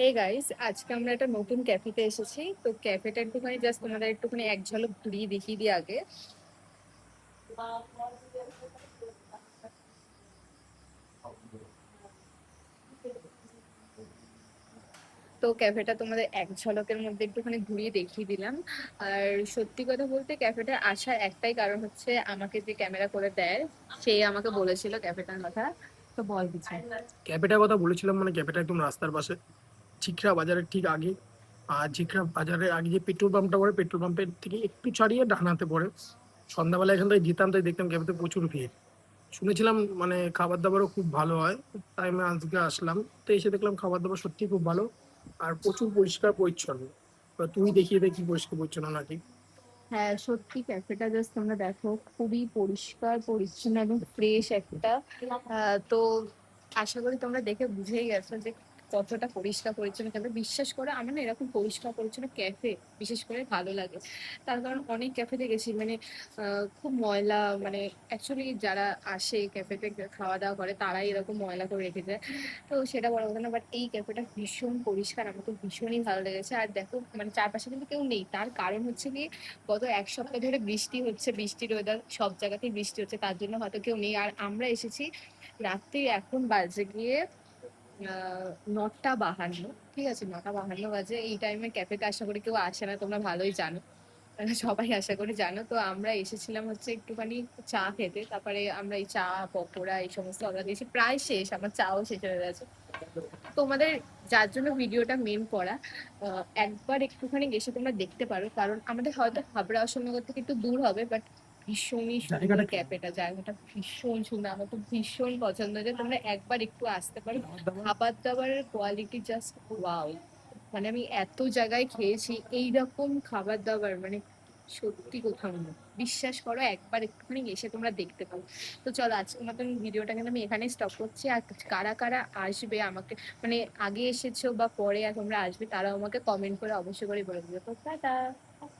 Hey guys, আজকে আমরা একটা নতুন ক্যাফেতে এসেছি। তো ক্যাফেটা একটুখানি জাস্ট তোমাদের একটুখানি এক ঝলক ঘুরিয়ে দেখিয়ে দিই আগে। তো ক্যাফেটা তোমাদের এক ঝলকের মধ্যে একটুখানি ঘুরিয়ে দেখিয়ে দিলাম। আর সত্যি কথা বলতে ক্যাফেটা আসার একটাই কারণ হচ্ছে, আমাকে যে ক্যামেরা করে দেয় সে আমাকে বলেছিল ক্যাফেটার কথা। তো বল কিছু। ক্যাফেটার কথা বলেছিলাম, মানে ক্যাফেটা একদম রাস্তার পাশে, ঝিকরা বাজারের ঠিক আগে। আর ঝিকরা বাজারের আগে যে পেট্রোল পাম্পটা পড়ে, পেট্রোল পাম্পের থেকে একটু ছাড়িয়ে ডানাতে পড়ে। সন্ধ্যাবেলা এখান থেকে যেতাম, তাই দেখতাম ক্যাফেতে প্রচুর ভিড়। শুনেছিলাম মানে খাবার দাবারও খুব ভালো হয়, তাই আমি আজকে আসলাম। তো এসে দেখলাম খাবার দাবার সত্যি খুব ভালো, আর প্রচুর পরিষ্কার পরিচ্ছন্ন। এবার তুই দেখিয়ে দেখি পরিষ্কার পরিচ্ছন্ন নাকি। হ্যাঁ, সত্যি ক্যাফেটা জাস্ট তোমরা দেখো, খুবই পরিষ্কার পরিচ্ছন্ন এবং ফ্রেশ একটা। তো আশা করি তোমরা দেখে বুঝেই গেছো যে কতটা পরিষ্কার পরিচ্ছন্ন ক্যাফে। বিশ্বাস করে আমার না এরকম পরিষ্কার পরিচ্ছন্ন ক্যাফে বিশেষ করে ভালো লাগে। তার কারণ অনেক ক্যাফেতে গেছি, মানে খুব ময়লা, মানে অ্যাকচুয়ালি যারা আসে ক্যাফেতে খাওয়া দাওয়া করে তারাই এরকম ময়লা করে রেখে যায়। তো সেটা বড় কথা না, বাট এই ক্যাফেটা ভীষণ পরিষ্কার, আমার তো ভীষণই ভালো লেগেছে। আর দেখো মানে চারপাশে কিন্তু কেউ নেই, তার কারণ হচ্ছে কি, গত এক সপ্তাহ ধরে বৃষ্টি হচ্ছে, বৃষ্টির ওয়েদার, সব জায়গাতেই বৃষ্টি হচ্ছে, তার জন্য হয়তো কেউ নেই। আর আমরা এসেছি রাত্রি, এখন বাজে গিয়ে ৯টা ৫২। ঠিক আছে, ৯টা ৫২ বাজে। এই টাইমে ক্যাফেতে আশা করি কেউ আসে না, তোমরা ভালোই জানো। সবাই আশা করি জানো। তো আমরা এসেছিলাম হচ্ছে একটুখানি চা খেতে, তারপরে আমরা এই চা পকোড়া এই সমস্ত অর্ডার দিয়েছি। প্রায় শেষ, আমার চাও শেষ হয়ে গেছে। তোমাদের যার জন্য ভিডিওটা মেন করা, একবার একটুখানি এসে তোমরা দেখতে পারো, কারণ আমাদের হয়তো হাবড়া অশোকনগর থেকে একটু দূর হবে, বাট ভীষণই সুন্দর জায়গাটা কি? ক্যাফেটা, জায়গাটা ভীষণ সুন্দর, আমার তো ভীষণ পছন্দ হয়েছে। তোমরা একবার একটু আসতে পারো। খাবার দাবার? খাবার দাবারের কোয়ালিটি জাস্ট ওয়াও। মানে আমি এত জায়গায় খেয়েছি এইরকম খাবার দাবার, মানে সত্যি কোথাও না। বিশ্বাস করো, একবার একটুখানি এসে তোমরা দেখতে পারো। তো চলো, আজকের মতন ভিডিওটাকে আমি এখানেই স্টপ করছি। আর কারা কারা আসবে আমাকে, মানে আগে এসেছো বা পরে আর তোমরা আসবে, তারাও আমাকে কমেন্ট করে অবশ্যই করে বলে দিও। তো টাটা।